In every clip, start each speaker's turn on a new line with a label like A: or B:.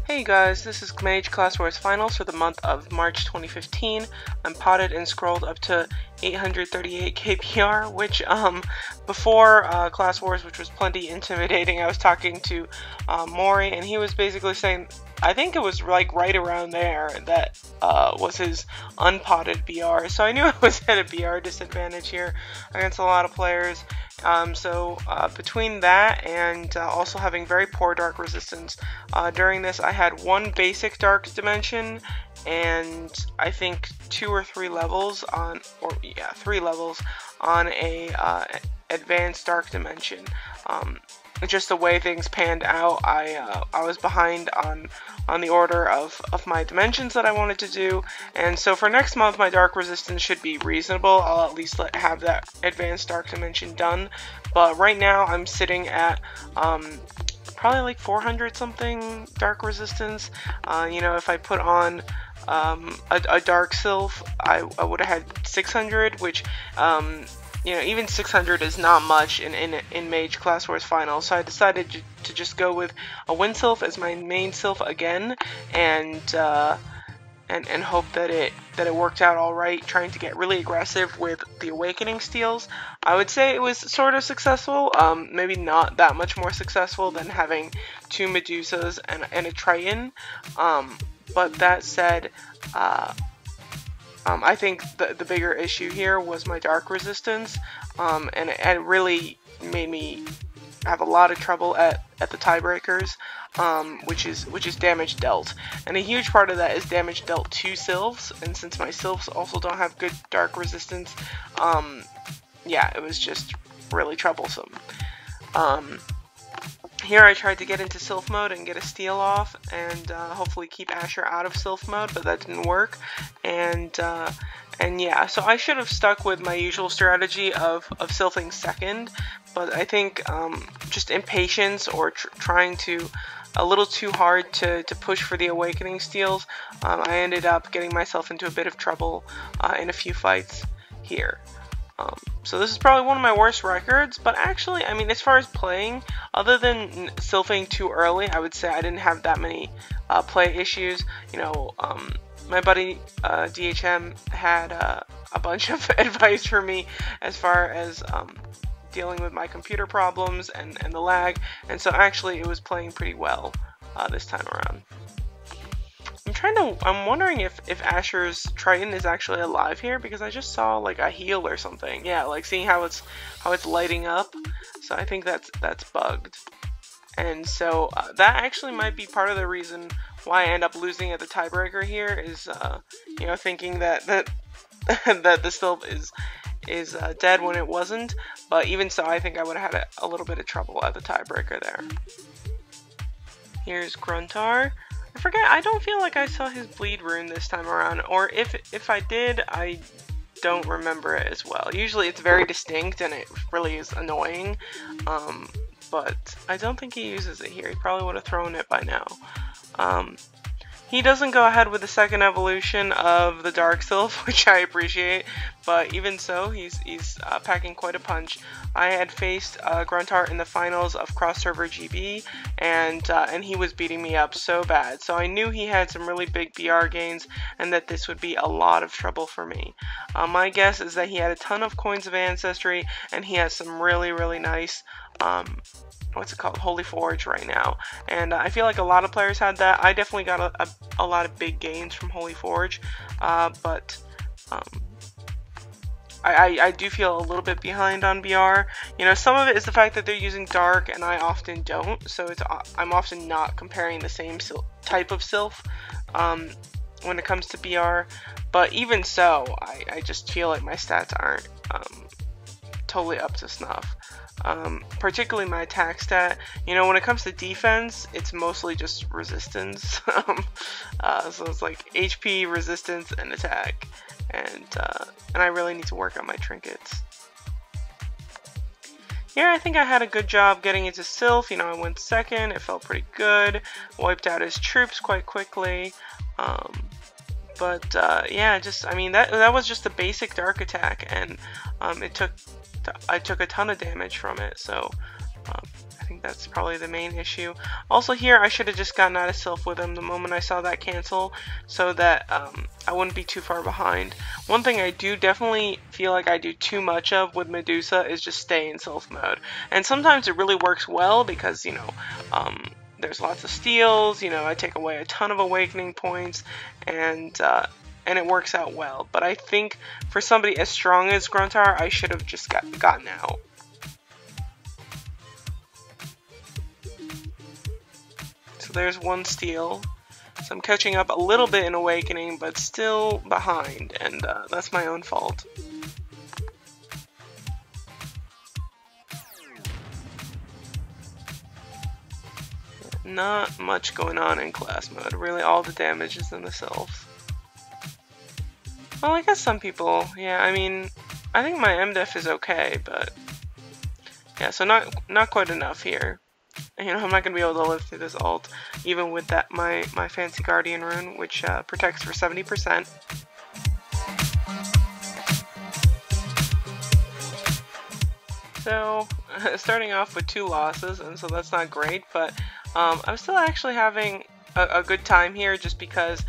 A: Hey guys, this is Mage Class Wars Finals for the month of March 2015. I'm potted and scrolled up to 838 KPR, which before Class Wars, which was plenty intimidating, I was talking to Maury, and he was basically saying, I think it was like right around there, that was his unpotted BR. So I knew I was at a BR disadvantage here against a lot of players. Between that and also having very poor dark resistance, during this I had one basic dark dimension and I think 2 or 3 levels on, three levels on a advanced dark dimension. Just the way things panned out, I was behind on the order of my dimensions that I wanted to do, and so for next month my dark resistance should be reasonable. I'll at least have that advanced dark dimension done, but right now I'm sitting at probably like 400 something dark resistance. If I put on a dark sylph, I would have had 600, which even 600 is not much in Mage Class Wars Finals, so I decided to just go with a Wind Sylph as my main Sylph again, and hope that it worked out all right. Trying to get really aggressive with the Awakening Steels. I would say it was sort of successful. Maybe not that much more successful than having 2 Medusas and a Triton. But that said, I think the bigger issue here was my dark resistance, and it really made me have a lot of trouble at the tiebreakers, which is damage dealt, and a huge part of that is damage dealt to sylphs, and since my sylphs also don't have good dark resistance, it was just really troublesome. Here I tried to get into Sylph mode and get a steal off, and hopefully keep Asher out of Sylph mode, but that didn't work. And yeah, so I should have stuck with my usual strategy of Sylphing second, but I think just impatience or trying to a little too hard to push for the Awakening Steels, I ended up getting myself into a bit of trouble in a few fights here. So this is probably one of my worst records, but actually, I mean, as far as playing, other than sylphing too early, I would say I didn't have that many play issues. My buddy DHM had a bunch of advice for me as far as dealing with my computer problems and the lag, and so actually it was playing pretty well this time around. I'm wondering if Asher's Triton is actually alive here, because I just saw like a heal or something. Yeah, like seeing how it's lighting up. So I think that's bugged. And so that actually might be part of the reason why I end up losing at the tiebreaker here, is thinking that the Sylph is dead when it wasn't. But even so, I think I would have had a little bit of trouble at the tiebreaker there. Here's Gruntar. I forget, I don't feel like I saw his bleed rune this time around, or if I did, I don't remember it as well. Usually it's very distinct and it really is annoying, but I don't think he uses it here. He probably would have thrown it by now. He doesn't go ahead with the second evolution of the Dark Sylph, which I appreciate, but even so, he's packing quite a punch. I had faced Gruntar in the finals of cross-server GB, and he was beating me up so bad, so I knew he had some really big BR gains, and that this would be a lot of trouble for me. My guess is that he had a ton of coins of ancestry, and he has some really, really nice what's it called, Holy Forge right now, and I feel like a lot of players had that. I definitely got a lot of big gains from Holy Forge, but I do feel a little bit behind on BR. Some of it is the fact that they're using Dark and I often don't, so I'm often not comparing the same type of Sylph when it comes to BR, but even so, I just feel like my stats aren't totally up to snuff. Particularly my attack stat. When it comes to defense, it's mostly just resistance. So it's like HP, resistance, and attack. And I really need to work on my trinkets. Here I think I had a good job getting into Sylph. I went second, it felt pretty good. Wiped out his troops quite quickly. Yeah, that was just a basic dark attack, and I took a ton of damage from it, so I think that's probably the main issue. Also here, I should have just gotten out of Sylph with him the moment I saw that cancel, so that I wouldn't be too far behind. One thing I do definitely feel like I do too much of with Medusa is just stay in Sylph mode. And sometimes it really works well because, you know, there's lots of steals, you know, I take away a ton of awakening points, and it works out well. But I think for somebody as strong as Gruntar, I should have just gotten out. So there's one steal. So I'm catching up a little bit in awakening, but still behind, and that's my own fault. Not much going on in class mode. Really, all the damage is in the Sylphs. Well, I guess some people, yeah, I mean, I think my MDef is okay, but yeah, so not quite enough here. You know, I'm not gonna be able to live through this ult, even with that my fancy Guardian rune, which protects for 70%. So, starting off with 2 losses, and so that's not great, but I'm still actually having a good time here, just because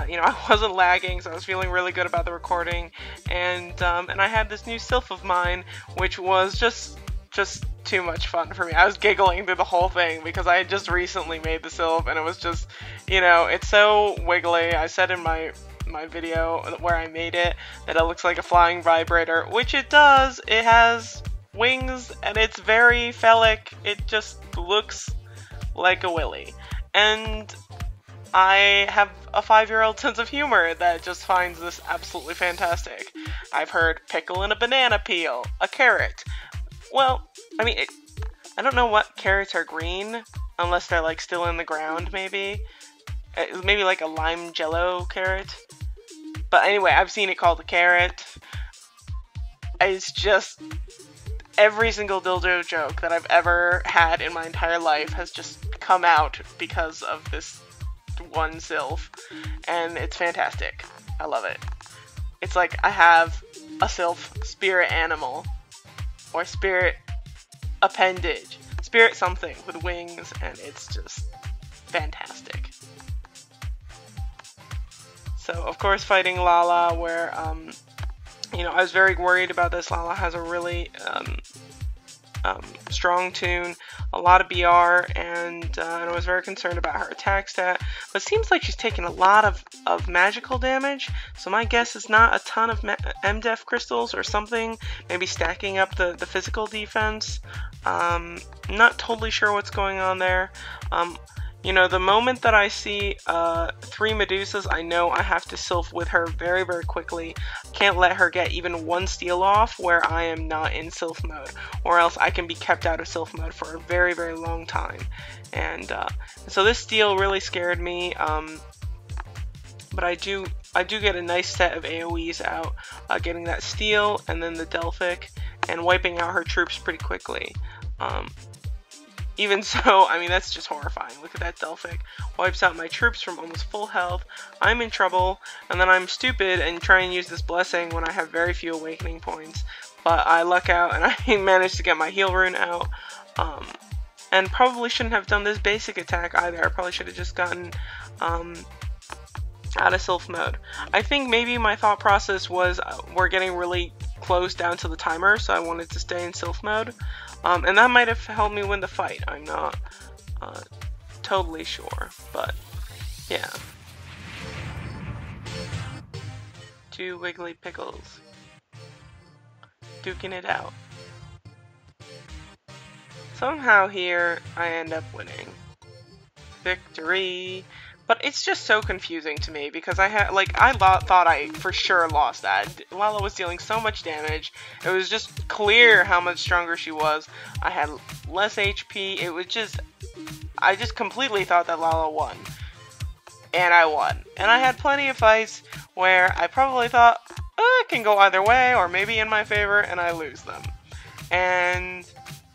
A: you know, I wasn't lagging, so I was feeling really good about the recording, and I had this new Sylph of mine, which was just too much fun for me. I was giggling through the whole thing because I had just recently made the Sylph, and it was just, you know, it's so wiggly. I said in my video where I made it that it looks like a flying vibrator, which it does. It has wings, and it's very phallic. It just looks like a willy. And I have a 5-year-old sense of humor that just finds this absolutely fantastic. I've heard pickle in a banana peel, a carrot. Well, I mean, I don't know what carrots are green, unless they're like still in the ground, maybe. Maybe like a lime jello carrot. But anyway, I've seen it called a carrot. It's just, every single dildo joke that I've ever had in my entire life has just come out because of this one Sylph, and it's fantastic. I love it. It's like I have a Sylph spirit animal, or spirit appendage, spirit something with wings, and it's just fantastic. So of course fighting Lala, where you know, I was very worried about this. Lala has a really strong tune, a lot of BR, and I was very concerned about her attack stat. But it seems like she's taking a lot of magical damage, so my guess is not a ton of MDef crystals or something, maybe stacking up the physical defense. Not totally sure what's going on there. You know, the moment that I see 3 Medusas, I know I have to Sylph with her very, very quickly. Can't let her get even 1 steal off where I am not in Sylph mode, or else I can be kept out of Sylph mode for a very, very long time. And so this steal really scared me, but I do get a nice set of AoEs out, getting that steal and then the Delphic, and wiping out her troops pretty quickly. Even so, I mean, that's just horrifying. Look at that Delphic. Wipes out my troops from almost full health. I'm in trouble, and then I'm stupid and try and use this blessing when I have very few awakening points. But I luck out, and I managed to get my heal rune out. And probably shouldn't have done this basic attack either. I probably should have just gotten out of Sylph mode. I think maybe my thought process was we're getting really close down to the timer, so I wanted to stay in Sylph mode. And that might have helped me win the fight. I'm not totally sure, but yeah. 2 wiggly pickles. Duking it out. Somehow here, I end up winning. Victory! But it's just so confusing to me because I thought I for sure lost that. Lala was dealing so much damage. It was just clear how much stronger she was. I had less HP. It was just, I just completely thought that Lala won. And I won. And I had plenty of fights where I probably thought, oh, it can go either way, or maybe in my favor, and I lose them. And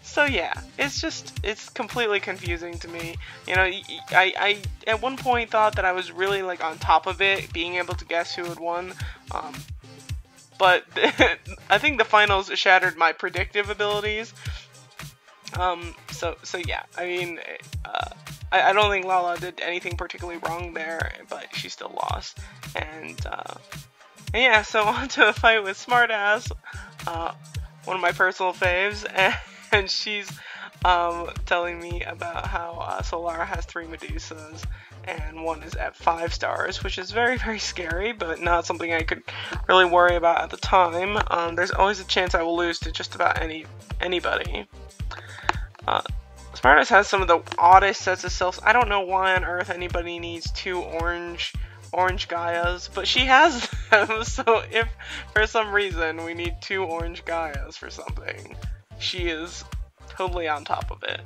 A: so yeah, it's completely confusing to me. You know, I at one point thought that I was really like on top of it, being able to guess who had won. But I think the finals shattered my predictive abilities. So yeah, I mean, I don't think Lala did anything particularly wrong there, but she still lost. And yeah, so on to a fight with Smartass, one of my personal faves, and she's telling me about how Solara has 3 Medusas, and one is at 5 stars, which is very, very scary, but not something I could really worry about at the time. There's always a chance I will lose to just about anybody. Smartass has some of the oddest sets of sylphs. I don't know why on earth anybody needs 2 orange Gaias, but she has them, so if for some reason we need 2 orange Gaias for something, she is totally on top of it.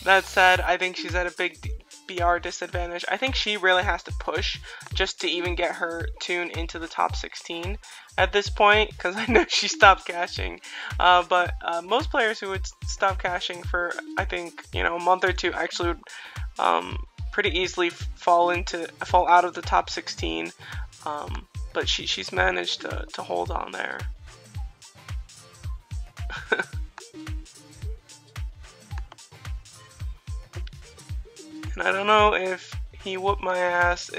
A: That said, I think she's at a big BR disadvantage. I think she really has to push just to even get her tune into the top 16 at this point, because I know she stopped caching. But most players who would stop caching for, I think, a month or 2 actually would pretty easily fall out of the top 16. But she's managed to hold on there. And I don't know if he whooped my ass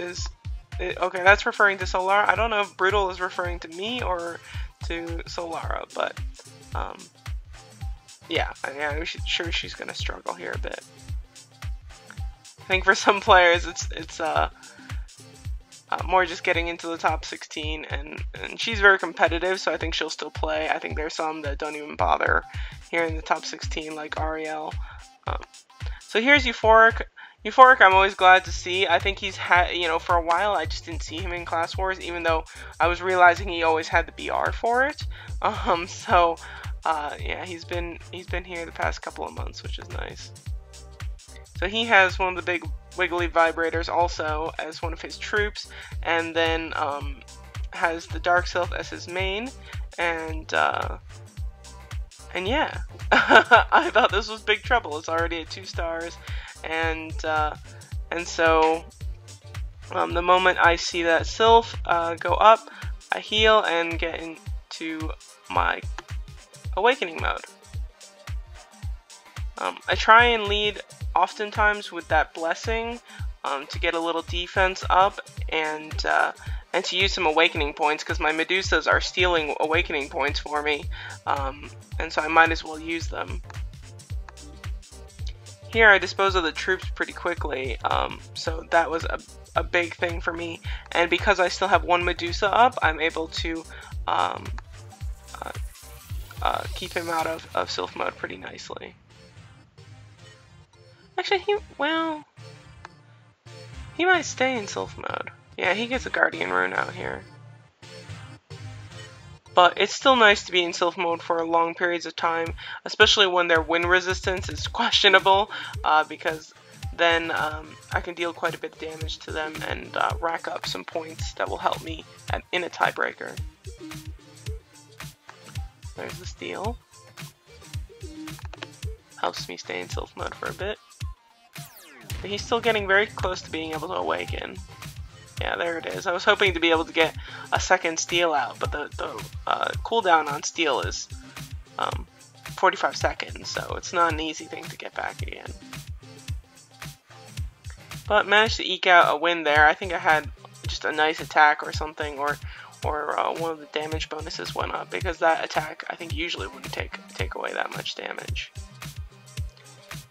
A: okay, that's referring to Solara. I don't know if Brutal is referring to me or to Solara, but yeah, I'm sure she's gonna struggle here a bit. I think for some players it's more just getting into the top 16, and she's very competitive, so I think she'll still play. I think there's some that don't even bother here in the top 16, like Ariel. So here's Euphoric. Euphoric I'm always glad to see. I think he's had, for a while I just didn't see him in Class Wars, even though I was realizing he always had the BR for it. Yeah, he's been here the past couple of months, which is nice. So he has one of the big wiggly vibrators also as one of his troops, and then has the Dark Sylph as his main, and yeah, I thought this was big trouble. It's already at 2 stars, and so the moment I see that Sylph go up, I heal and get into my awakening mode. I try and lead oftentimes with that blessing to get a little defense up, and to use some awakening points, because my Medusas are stealing awakening points for me, and so I might as well use them. Here I dispose of the troops pretty quickly, so that was a big thing for me, and because I still have 1 Medusa up, I'm able to keep him out of Sylph mode pretty nicely. Actually, he might stay in Sylph mode. Yeah, he gets a Guardian Rune out here. But it's still nice to be in Sylph mode for long periods of time, especially when their wind resistance is questionable, because then I can deal quite a bit of damage to them and rack up some points that will help me in a tiebreaker. There's the steal. Helps me stay in Sylph mode for a bit. But he's still getting very close to being able to awaken. Yeah, there it is. I was hoping to be able to get a second steal out, but the cooldown on steal is 45 seconds, so it's not an easy thing to get back again. But managed to eke out a win there. I think I had just a nice attack or something, or one of the damage bonuses went up, because that attack I think usually wouldn't take away that much damage.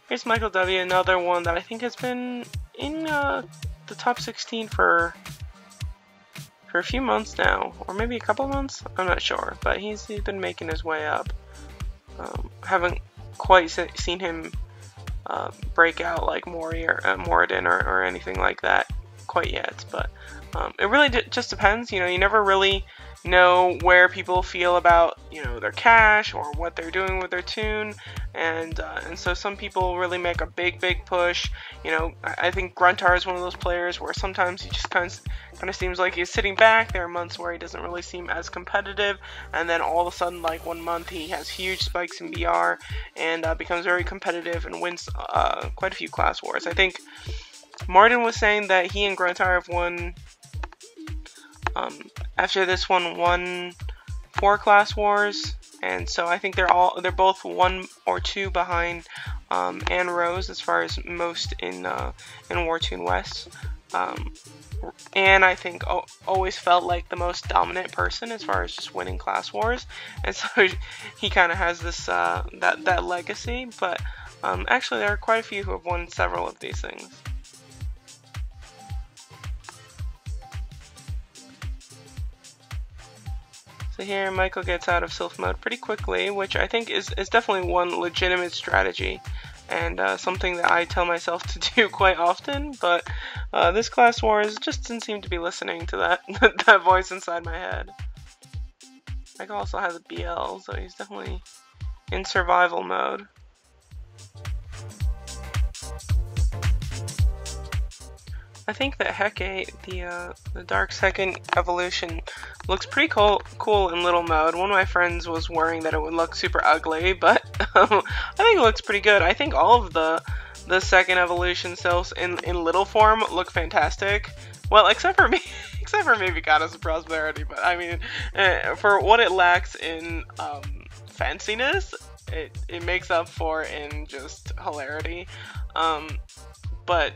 A: Here's Michael W, another one that I think has been in the top 16 for a few months now, or maybe a couple months, I'm not sure, but he's been making his way up. Haven't quite seen him break out like Moradin or anything like that quite yet, but it really just depends. You never really know where people feel about their cash or what they're doing with their tune, and so some people really make a big push. I think Gruntar is one of those players where sometimes he just kind of seems like he's sitting back. There are months where he doesn't really seem as competitive, and then all of a sudden, like 1 month, he has huge spikes in BR and becomes very competitive and wins quite a few class wars. I think Martin was saying that he and Gruntar have won, after this one, won 4 class wars. and so I think they're both 1 or 2 behind Anne Rose as far as most in Wartoon West. Anne, I think, always felt like the most dominant person as far as just winning Class Wars, and so he kind of has this that legacy. But actually, there are quite a few who have won several of these things. So here, Michael gets out of Sylph mode pretty quickly, which I think is definitely one legitimate strategy, and something that I tell myself to do quite often, but this Class Wars just didn't seem to be listening to that that voice inside my head. Michael also has a BL, so he's definitely in survival mode. I think that Hecate, the Dark Second Evolution, looks pretty cool in little mode. One of my friends was worrying that it would look super ugly, but I think it looks pretty good. I think all of the second evolution sylphs in little form look fantastic. Well, except for maybe Goddess of Prosperity, but I mean, for what it lacks in fanciness, it makes up for in just hilarity. But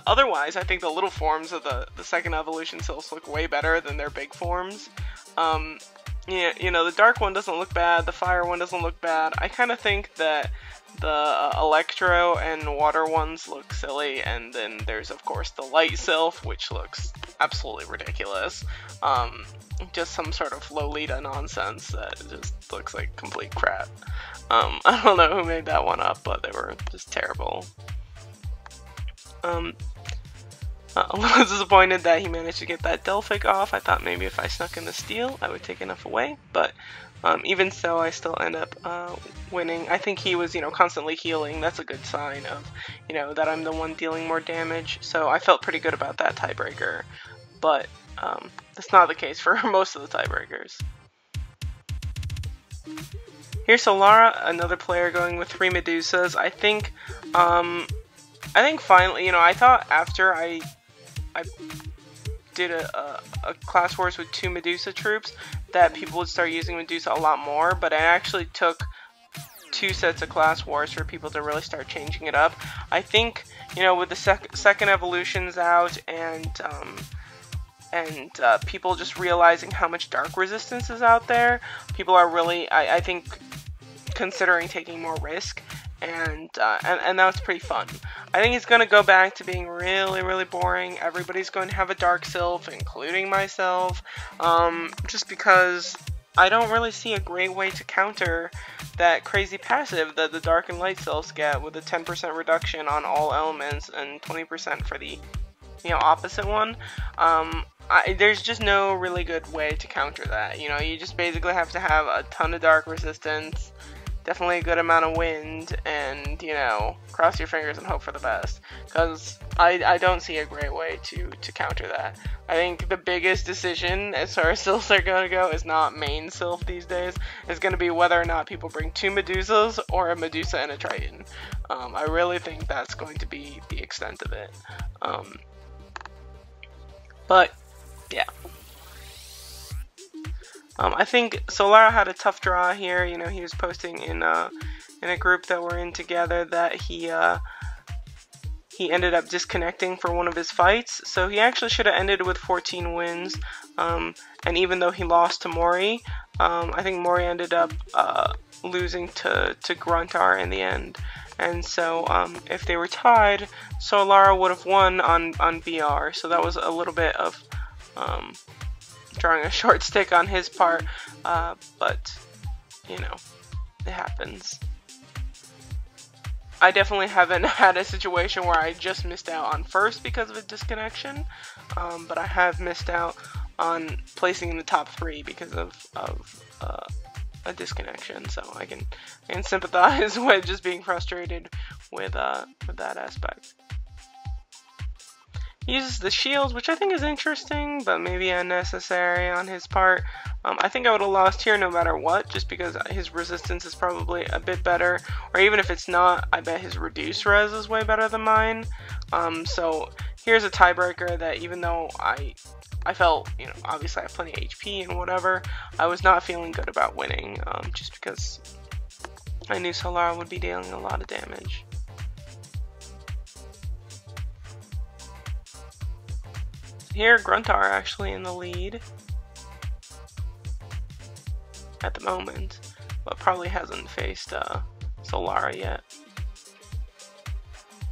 A: otherwise, I think the little forms of the second evolution sylphs look way better than their big forms. Yeah, you know, the dark one doesn't look bad, the fire one doesn't look bad. I kind of think that the electro and water ones look silly, and then there's of course the light sylph, which looks absolutely ridiculous. Just some sort of Lolita nonsense that just looks like complete crap. I don't know who made that one up, but they were just terrible. A little disappointed that he managed to get that Delphic off. I thought maybe if I snuck in the steal, I would take enough away, but even so, I still end up winning. I think he was, you know, constantly healing. That's a good sign of, you know, that I'm the one dealing more damage, so I felt pretty good about that tiebreaker, but that's not the case for most of the tiebreakers. Here's Solara, another player going with 3 Medusas. I think finally, you know, I thought after I did a Class Wars with 2 Medusa troops that people would start using Medusa a lot more, but it actually took 2 sets of Class Wars for people to really start changing it up. I think, you know, with the second evolutions out and people just realizing how much dark resistance is out there, people are really, I think, considering taking more risk. And that was pretty fun. I think it's going to go back to being really, really boring. Everybody's going to have a Dark Sylph, including myself, just because I don't really see a great way to counter that crazy passive that the Dark and Light Sylphs get with a 10% reduction on all elements and 20% for the, you know, opposite one. There's just no really good way to counter that. You know, you just basically have to have a ton of dark resistance, definitely a good amount of wind, and, you know, cross your fingers and hope for the best, because I don't see a great way to counter that. I think the biggest decision as far as Sylphs are going to go is not main Sylph these days. It's going to be whether or not people bring 2 Medusas or a Medusa and a Triton. I really think that's going to be the extent of it. But, yeah. I think Solara had a tough draw here. You know, he was posting in a group that we're in together that he ended up disconnecting for one of his fights. So he actually should have ended with 14 wins. And even though he lost to Mori, I think Mori ended up losing to Gruntar in the end. And so if they were tied, Solara would have won on BR. So that was a little bit of drawing a short stick on his part, but, you know, it happens. I definitely haven't had a situation where I just missed out on first because of a disconnection, but I have missed out on placing in the top 3 because of a disconnection, so I can sympathize with just being frustrated with that aspect. He uses the shield, which I think is interesting, but maybe unnecessary on his part. I think I would have lost here no matter what, just because his resistance is probably a bit better. Or even if it's not, I bet his reduced res is way better than mine. So here's a tiebreaker that even though I I felt, you know, obviously I have plenty of HP and whatever. I was not feeling good about winning, just because I knew Solara would be dealing a lot of damage. Here, Gruntar actually in the lead at the moment, but probably hasn't faced Solara yet.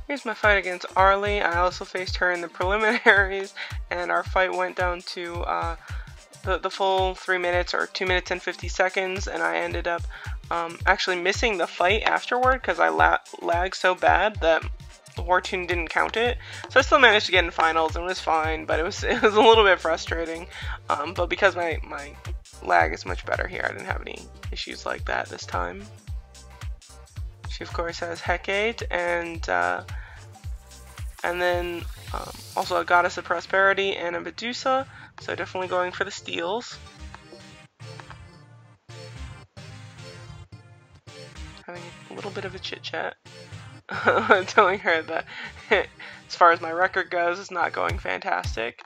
A: Here's my fight against Arlie. I also faced her in the preliminaries, and our fight went down to the full 3 minutes, or 2 minutes and 50 seconds, and I ended up actually missing the fight afterward because I lagged so bad that War Tune didn't count it. So I still managed to get in finals and it was fine, but it was a little bit frustrating. But because my lag is much better here, I didn't have any issues like that this time. She of course has Hecate and then also a Goddess of Prosperity and a Medusa, so definitely going for the steals. Having a little bit of a chit chat. Telling her that as far as my record goes, it's not going fantastic.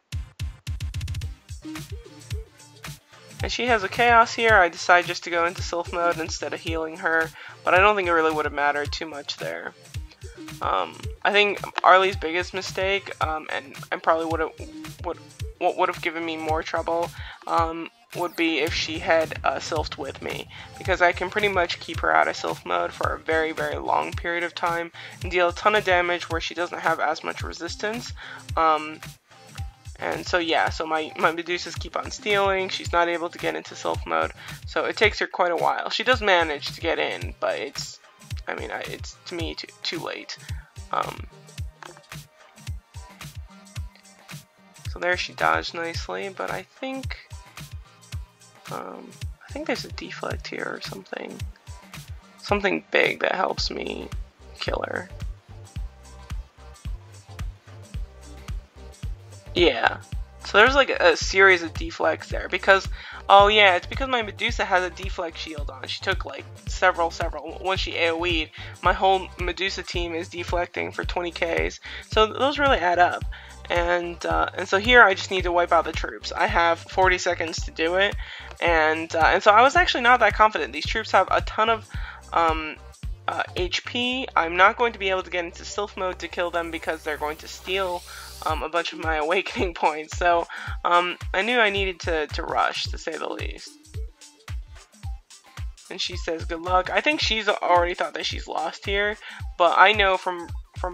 A: And she has a Chaos here. I decide just to go into Sylph mode instead of healing her, but I don't think it really would have mattered too much there. I think Arlie's biggest mistake, and probably what would have given me more trouble, would be if she had Sylphed with me, because I can pretty much keep her out of Sylph mode for a very, very long period of time and deal a ton of damage where she doesn't have as much resistance. And so yeah, so my Medusas keep on stealing, she's not able to get into Sylph mode, so it takes her quite a while. She does manage to get in, but it's, I mean, it's to me too late. So there she dodged nicely, but I think there's a deflect here or something big that helps me kill her. Yeah, so there's like a series of deflects there because, oh yeah, it's because my Medusa has a deflect shield on. She took like several, once she AoE'd, my whole Medusa team is deflecting for 20Ks, so those really add up. And so here I just need to wipe out the troops. I have 40 seconds to do it, and so I was actually not that confident. These troops have a ton of HP. I'm not going to be able to get into Sylph mode to kill them because they're going to steal a bunch of my awakening points. So I knew I needed to rush, to say the least. And she says good luck. I think she's already thought that she's lost here, but I know from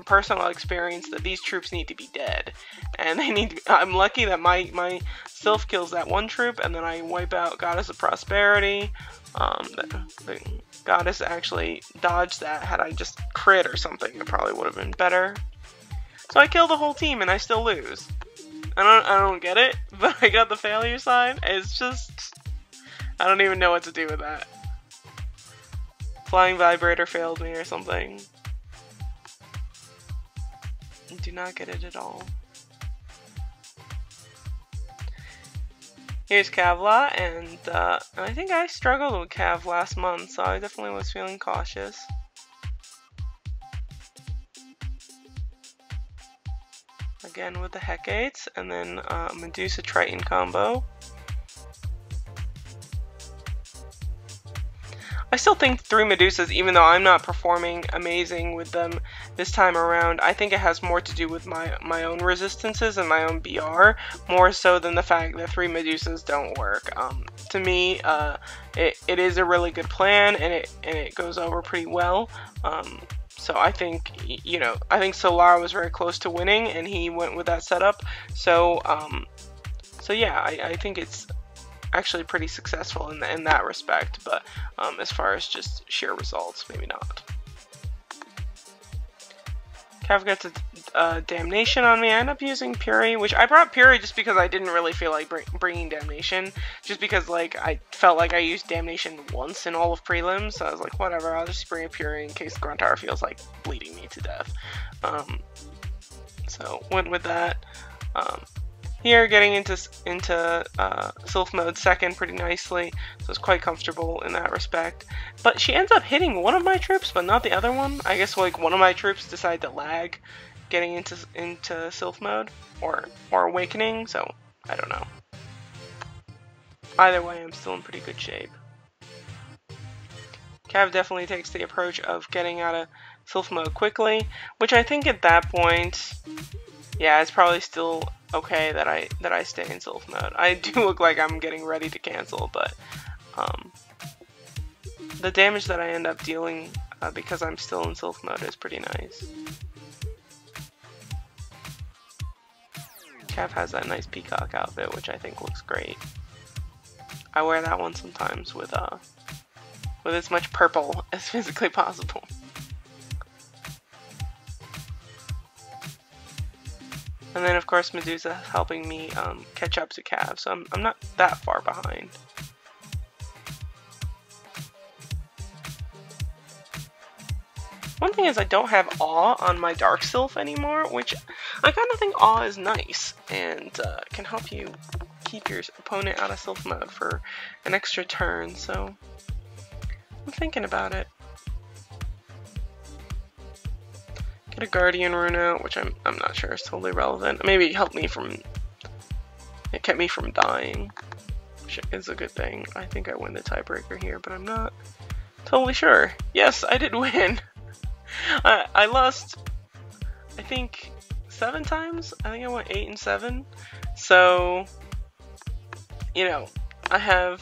A: personal experience that these troops need to be dead, and they need to be, I'm lucky that my Sylph kills that one troop, and then I wipe out Goddess of Prosperity. The Goddess actually dodged that. Had I just crit or something, it probably would have been better. So I kill the whole team and I still lose. I don't get it, but I got the failure sign. It's just, I don't even know what to do with that. Flying Vibrator failed me or something. Do not get it at all. Here's Kavla, and I think I struggled with Cav last month, so I definitely was feeling cautious. Again with the Hecates, and then Medusa Triton combo. I still think 3 Medusas, even though I'm not performing amazing with them this time around, I think it has more to do with my own resistances and my own BR, more so than the fact that 3 Medusas don't work. To me, it is a really good plan, and it goes over pretty well. So I think, you know, I think Solara was very close to winning, and he went with that setup. So yeah, I think it's actually pretty successful in that respect, but as far as just sheer results, maybe not. Cav gets a Damnation on me. I end up using Puri, which I brought Puri just because I didn't really feel like bringing Damnation, just because like I felt like I used Damnation once in all of prelims, so I was like, whatever, I'll just bring a Puri in case Gruntar feels like bleeding me to death. So went with that. Here, getting into Sylph mode second pretty nicely, so it's quite comfortable in that respect. But she ends up hitting one of my troops, but not the other one. I guess like one of my troops decided to lag getting into Sylph mode or awakening, so I don't know. Either way, I'm still in pretty good shape. Cav definitely takes the approach of getting out of Sylph mode quickly, which I think at that point, yeah, it's probably still okay that I stay in Sylph mode. I do look like I'm getting ready to cancel, but the damage that I end up dealing because I'm still in Sylph mode is pretty nice. Cav has that nice peacock outfit, which I think looks great. I wear that one sometimes with as much purple as physically possible. And then of course Medusa helping me catch up to Cav, so I'm not that far behind. One thing is I don't have Awe on my Dark Sylph anymore, which I kind of think Awe is nice and can help you keep your opponent out of Sylph mode for an extra turn, so I'm thinking about it. Get a Guardian rune out, which I'm not sure is totally relevant. Maybe it helped me from, it kept me from dying, which is a good thing. I think I win the tiebreaker here, but I'm not totally sure. Yes, I did win. I lost, I think, 7 times. I think I went 8 and 7. So, you know, I have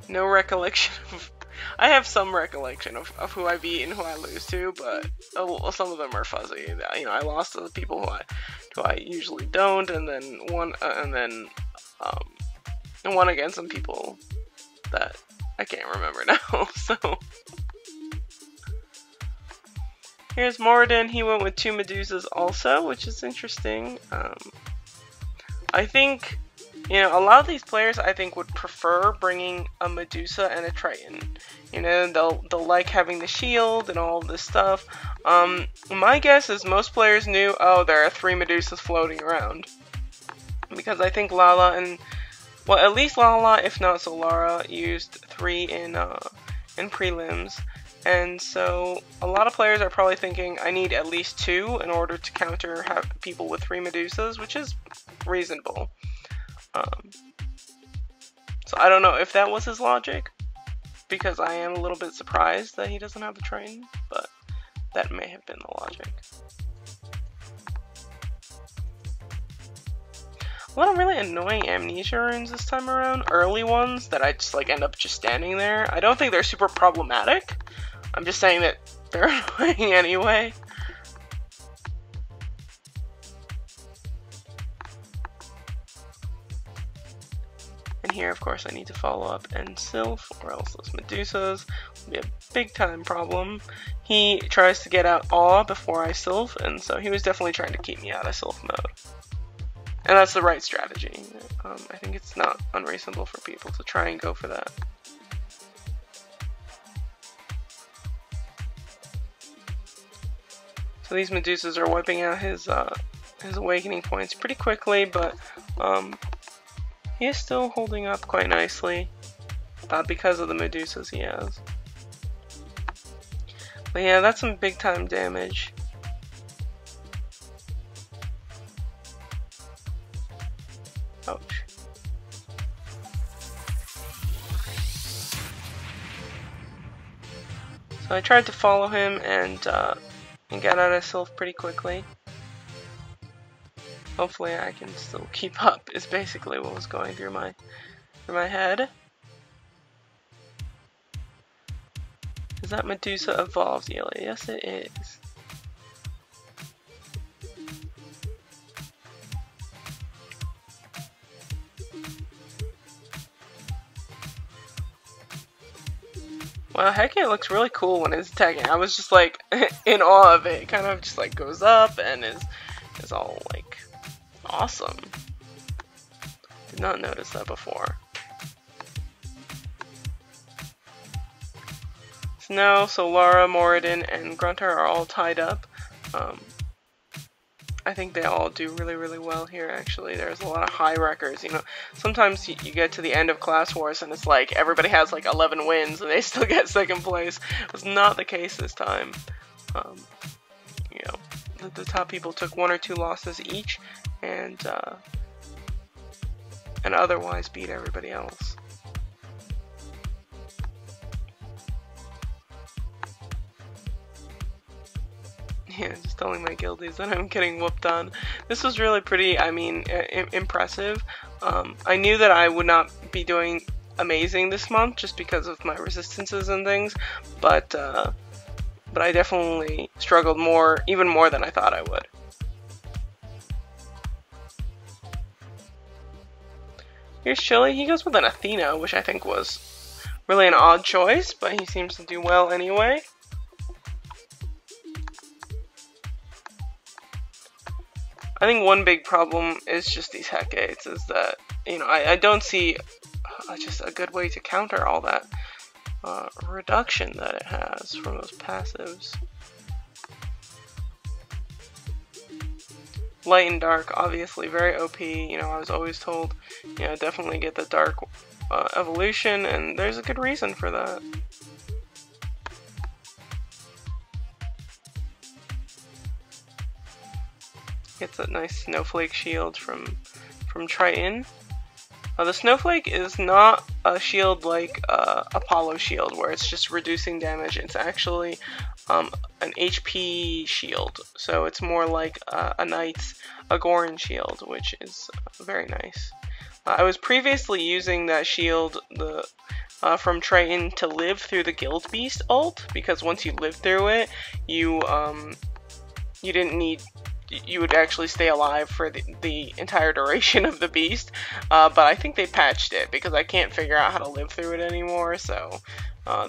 A: no recollection of, I have some recollection of who I beat and who I lose to, but some of them are fuzzy. You know, I lost to the people who I usually don't, and then won against some people that I can't remember now. So here's Moradin. He went with 2 Medusas also, which is interesting. I think, you know, a lot of these players I think would prefer bringing a Medusa and a Triton. You know, they'll like having the shield and all of this stuff. My guess is most players knew, oh, there are 3 Medusas floating around. Because I think Lala and, well, at least Lala, if not Solara, used 3 in prelims. And so a lot of players are probably thinking, I need at least 2 in order to counter people with 3 Medusas, which is reasonable. So I don't know if that was his logic, because I am a little bit surprised that he doesn't have the Triton, but that may have been the logic. A lot of really annoying amnesia runes this time around, early ones that I just like end up just standing there. I don't think they're super problematic, I'm just saying that they're annoying anyway. And here, of course, I need to follow up and Sylph, or else those Medusas will be a big time problem. He tries to get out Awe before I Sylph, and so he was definitely trying to keep me out of Sylph mode. And that's the right strategy. I think it's not unreasonable for people to try and go for that. So these Medusas are wiping out his awakening points pretty quickly, but he is still holding up quite nicely because of the Medusas he has. But yeah, that's some big time damage. Ouch. So I tried to follow him and get out of Sylph pretty quickly. Hopefully I can still keep up is basically what was going through my head. Is that Medusa evolved yellow? Yes it is. Wow, Hecate looks really cool when it's attacking. I was just like in awe of it. It kind of just like goes up and is all like awesome. Did not notice that before. So now Solara, Moradin, and Grunter are all tied up. I think they all do really, really well here, actually. There's a lot of high records, you know. Sometimes you get to the end of Class Wars and it's like everybody has like 11 wins and they still get second place. It was not the case this time. You know, the top people took 1 or 2 losses each, and and otherwise beat everybody else. Yeah, just telling my guildies that I'm getting whooped on. This was really pretty, I mean, impressive. I knew that I would not be doing amazing this month just because of my resistances and things, but I definitely struggled even more than I thought I would. Here's Chili. He goes with an Athena, which I think was really an odd choice, but he seems to do well anyway. I think one big problem is just these Hecates, is that, you know, I don't see just a good way to counter all that reduction that it has from those passives. Light and Dark, obviously very OP. You know, I was always told, you know, definitely get the Dark evolution, and there's a good reason for that. Gets that nice Snowflake shield from Triton. The Snowflake is not a shield like Apollo shield, where it's just reducing damage. It's actually an HP shield, so it's more like a Knight's Agoran shield, which is very nice. I was previously using that shield from Triton to live through the Guild Beast ult, because once you live through it, you would actually stay alive for the entire duration of the beast, but I think they patched it because I can't figure out how to live through it anymore, so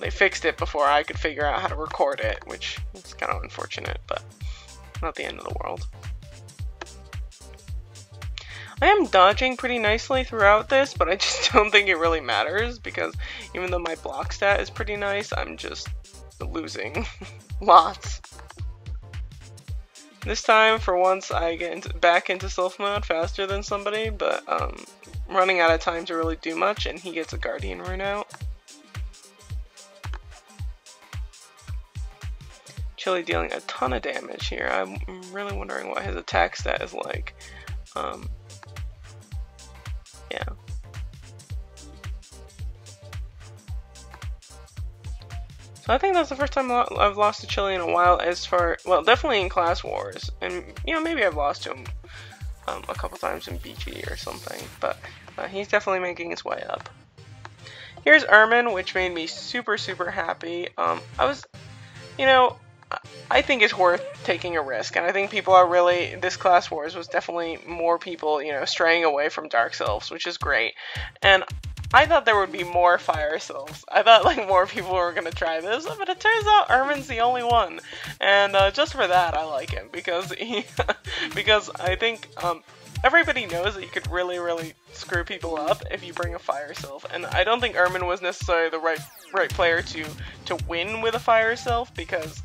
A: they fixed it before I could figure out how to record it, which is kind of unfortunate, but not the end of the world. I am dodging pretty nicely throughout this, but I just don't think it really matters, because even though my block stat is pretty nice, I'm just losing lots. This time, for once, I get back into Sylph mode faster than somebody, but running out of time to really do much, and he gets a Guardian rune out. Chili dealing a ton of damage here. I'm really wondering what his attack stat is like. Yeah. So I think that's the first time I've lost to Chili in a while, as far, well, definitely in Class Wars, and, you know, maybe I've lost to him a couple times in BG or something, but he's definitely making his way up. Here's Ermin, which made me super, super happy. I was, you know, I think it's worth taking a risk, and I think people are really, this Class Wars was definitely more people, you know, straying away from Dark Sylphs, which is great, and I thought there would be more Fire Sylphs. I thought, like, more people were going to try this, but it turns out Ermin's the only one, and just for that, I like him, because because I think everybody knows that you could really, really screw people up if you bring a Fire Sylph, and I don't think Ermin was necessarily the right player to win with a Fire Sylph, because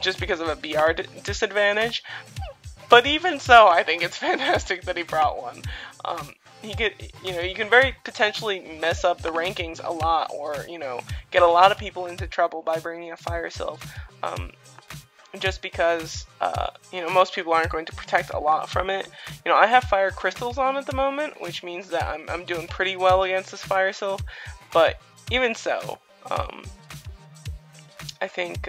A: just because of a BR disadvantage. But even so, I think it's fantastic that he brought one. You can very potentially mess up the rankings a lot, or, you know, get a lot of people into trouble by bringing a Fire Sylph. Just because, you know, most people aren't going to protect a lot from it. You know, I have Fire Crystals on at the moment, which means that I'm doing pretty well against this Fire Sylph, but even so, I think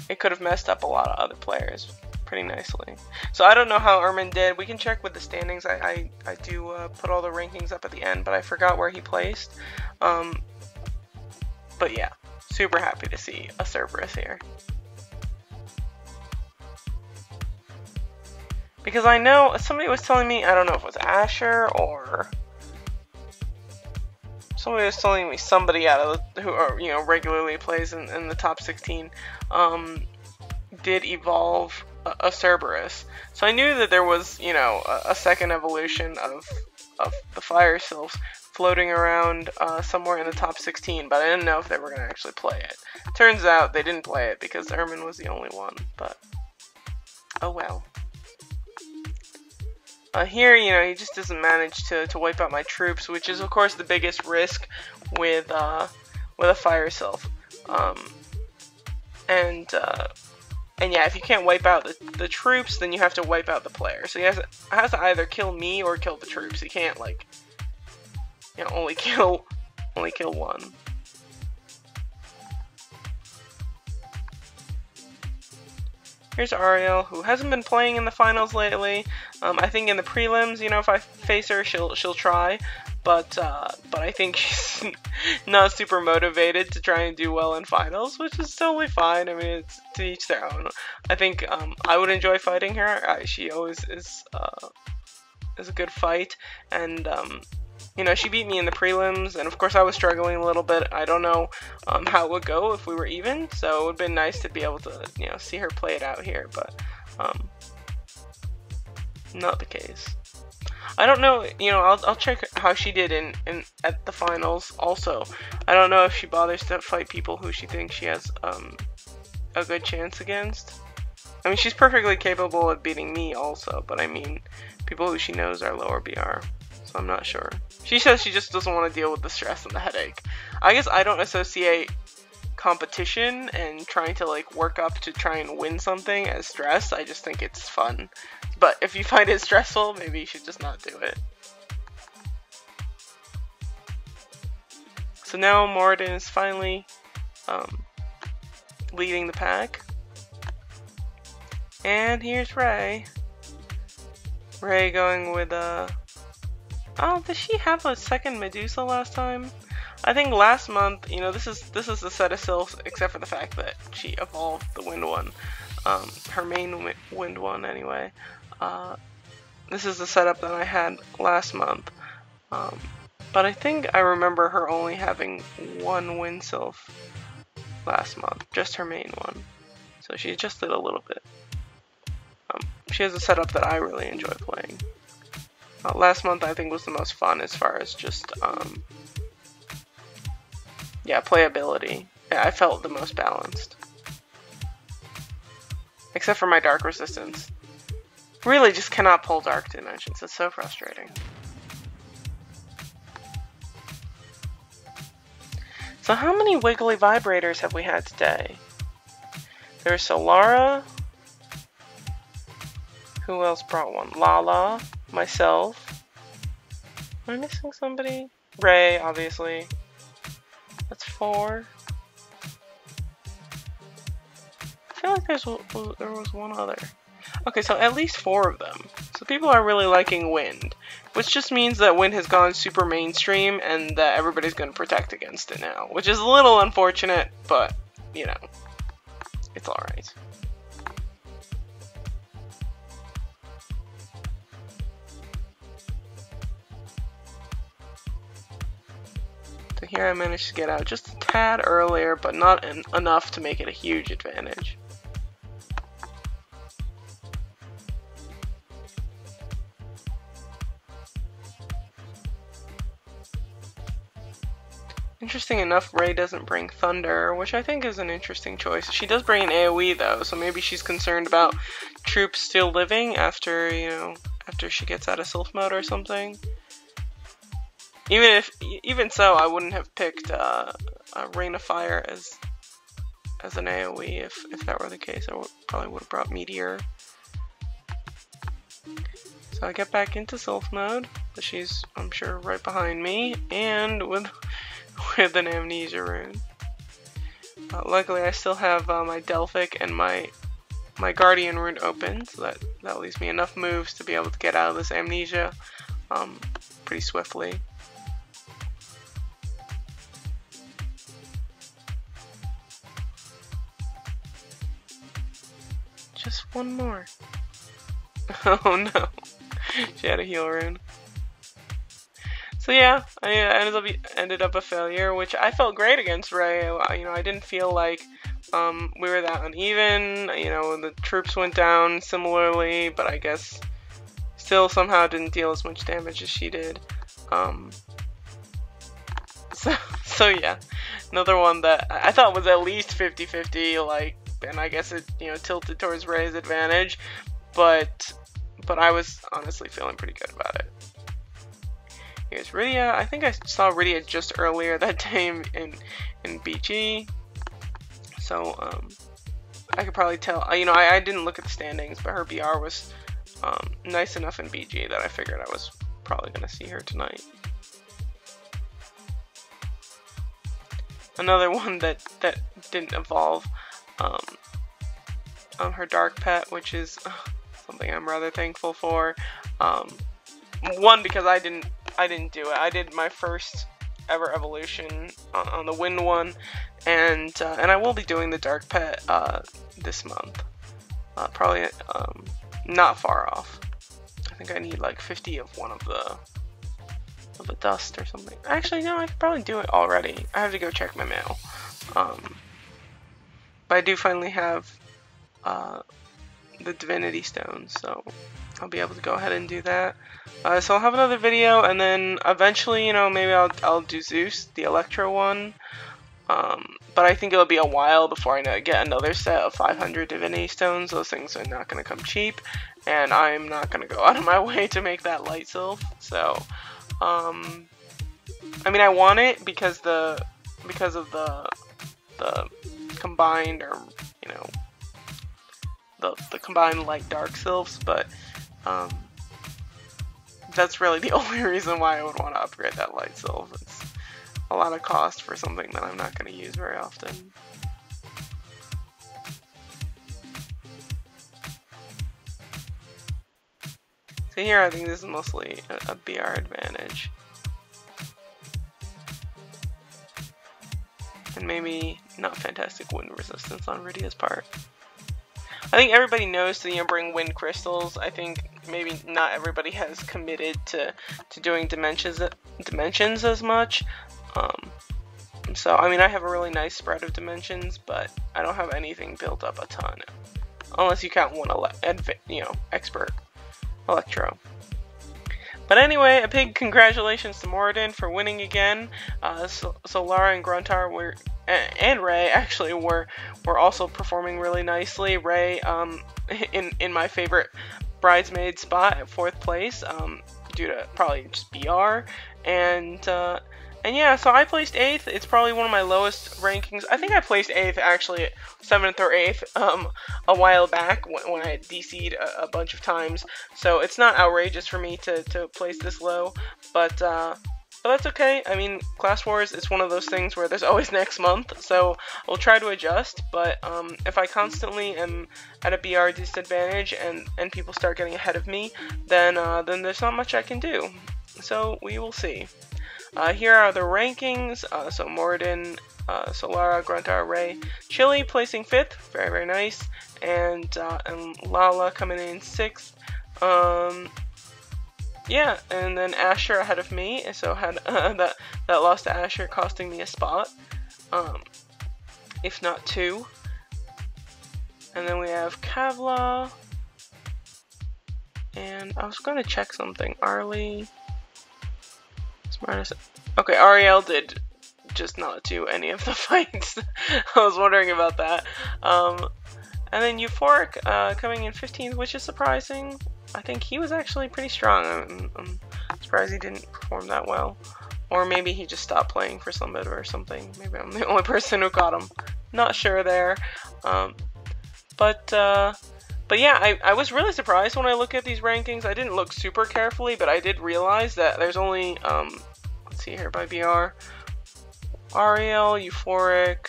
A: it could have messed up a lot of other players pretty nicely. So I don't know how Ermin did. We can check with the standings. I do put all the rankings up at the end, but I forgot where he placed. But yeah, super happy to see a Cerberus here. Because I know somebody was telling me, I don't know if it was Asher or somebody was telling me somebody out of who you know, regularly plays in the top 16 did evolve a Cerberus. So I knew that there was, you know, a second evolution of the Fire Sylphs floating around somewhere in the top 16, but I didn't know if they were going to actually play it. Turns out they didn't play it because Ermin was the only one, but oh well. Here, you know, he just doesn't manage to wipe out my troops, which is, of course, the biggest risk with a Fire Sylph. And yeah, if you can't wipe out the troops, then you have to wipe out the player. So he has to either kill me or kill the troops. He can't, like, you know, only kill one. Here's Ariel, who hasn't been playing in the finals lately. I think in the prelims, you know, if I face her, she'll try. But I think she's not super motivated to try and do well in finals, which is totally fine. I mean, it's to each their own. I think I would enjoy fighting her. She always is a good fight, and you know, she beat me in the prelims, and of course I was struggling a little bit. I don't know how it would go if we were even, so it would have been nice to be able to, you know, see her play it out here, but not the case. I don't know, you know, I'll check how she did at the finals also. I don't know if she bothers to fight people who she thinks she has a good chance against. I mean, she's perfectly capable of beating me also, but I mean, people who she knows are lower BR, so I'm not sure. She says she just doesn't want to deal with the stress and the headache. I guess I don't associate competition and trying to, like, work up to try and win something as stress. I just think it's fun. But if you find it stressful, maybe you should just not do it. So now Moradin is finally leading the pack. And here's Ray. Ray going with oh, did she have a second Medusa last time? I think last month, you know, this is the set of Sylphs, except for the fact that she evolved the wind one. Her main wind one anyway. This is the setup that I had last month. But I think I remember her only having one wind Sylph last month, just her main one. So she adjusted a little bit. She has a setup that I really enjoy playing. Last month I think was the most fun as far as just, yeah, playability. Yeah, I felt the most balanced. Except for my Dark Resistance. Really just cannot pull Dark Dimensions, it's so frustrating. So how many Wiggly Vibrators have we had today? There's Solara. Who else brought one? Lala, myself. Am I missing somebody? Ray, obviously. That's 4. I feel like there was one other. Okay, so at least 4 of them. So people are really liking Wind, which just means that Wind has gone super mainstream and that everybody's going to protect against it now, which is a little unfortunate, but, you know, it's alright. So here I managed to get out just a tad earlier, but not enough to make it a huge advantage. Interesting enough, Ray doesn't bring Thunder, which I think is an interesting choice. She does bring an AoE though, so maybe she's concerned about troops still living after, you know, after she gets out of Sylph mode or something. Even so, I wouldn't have picked a Rain of Fire as an AoE if that were the case. I probably would have brought Meteor. So I get back into Sylph mode, but she's, I'm sure, right behind me, and with an Amnesia rune. Luckily, I still have my Delphic and my Guardian rune open, so that leaves me enough moves to be able to get out of this Amnesia pretty swiftly. Just one more. Oh no, she had a heal rune. So yeah, I ended up a failure, which I felt great against Ray. You know, I didn't feel like we were that uneven. You know, the troops went down similarly, but I guess still somehow didn't deal as much damage as she did. So yeah, another one that I thought was at least 50-50, like, and I guess it, you know, tilted towards Ray's advantage, but I was honestly feeling pretty good about it. Here's Rydia. I think I saw Rydia just earlier that day in BG. So I could probably tell. You know, I didn't look at the standings, but her BR was nice enough in BG that I figured I was probably going to see her tonight. Another one that didn't evolve, her Dark Pet, which is something I'm rather thankful for. One, because I didn't do it. I did my first ever evolution on the Wind one, and I will be doing the Dark Pet this month. Probably not far off. I think I need like 50 of one of the dust or something. Actually, no, I could probably do it already. I have to go check my mail. But I do finally have the Divinity Stones, so I'll be able to go ahead and do that. So I'll have another video, and then eventually, you know, maybe I'll do Zeus, the Electro one. But I think it'll be a while before I get another set of 500 Divinity Stones. Those things are not going to come cheap, and I'm not going to go out of my way to make that Light Sylph. So, I mean, I want it because of the combined, or you know, the combined Light Dark Sylphs, but that's really the only reason why I would want to upgrade that Light Sylph. It's a lot of cost for something that I'm not going to use very often. So here I think this is mostly a BR advantage. And maybe not fantastic wind resistance on Rydia's part. I think everybody knows to, you know, bring wind crystals. I think maybe not everybody has committed to doing dimensions as much. So I mean, I have a really nice spread of dimensions, but I don't have anything built up a ton, unless you count one expert Electro. But anyway, a big congratulations to Moradin for winning again. So Lara and Gruntar and Ray actually were also performing really nicely. Ray in my favorite bridesmaid spot at 4th place, due to probably just BR, and yeah, so I placed 8th. It's probably one of my lowest rankings. I think I placed 8th actually, 7th or 8th, a while back when I had DC'd a bunch of times. So it's not outrageous for me to place this low, but that's okay. I mean, Class Wars is one of those things where there's always next month, so I'll try to adjust. But if I constantly am at a BR disadvantage and people start getting ahead of me, then there's not much I can do. So we will see. Here are the rankings. So Moradin, Solara, Gruntar, Ray, Chili placing 5th, very very nice, and Lala coming in 6th. Yeah, and then Asher ahead of me, so had that loss to Asher costing me a spot, if not 2. And then we have Kavla, and I was going to check something. Arlie. Okay, Ariel did just not do any of the fights. I was wondering about that. And then Euphoric coming in 15th, which is surprising. I think he was actually pretty strong. I'm surprised he didn't perform that well. Or maybe he just stopped playing for some bit or something. Maybe I'm the only person who caught him. Not sure there. But yeah, I was really surprised when I look at these rankings. I didn't look super carefully, but I did realize that there's only, let's see here, by BR, Ariel, Euphoric,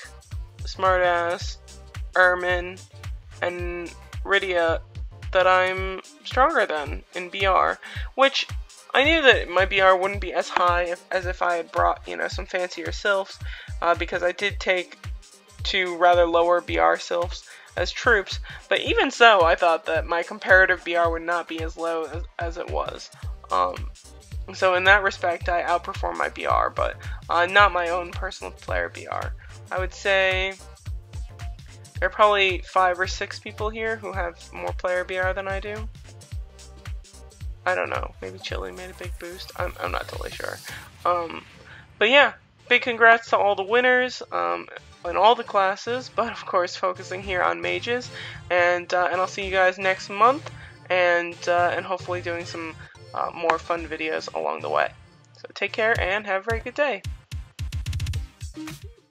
A: Smartass, Ermin, and Rydia that I'm stronger than in BR, which I knew that my BR wouldn't be as high as if I had brought, you know, some fancier Sylphs, because I did take 2 rather lower BR Sylphs as troops, but even so, I thought that my comparative BR would not be as low as it was. So in that respect, I outperformed my BR, but not my own personal player BR. I would say there are probably 5 or 6 people here who have more player BR than I do. I don't know, maybe Chili made a big boost. I'm not totally sure. But yeah, big congrats to all the winners in all the classes, but of course focusing here on mages. And I'll see you guys next month, and hopefully doing some more fun videos along the way. So take care and have a very good day.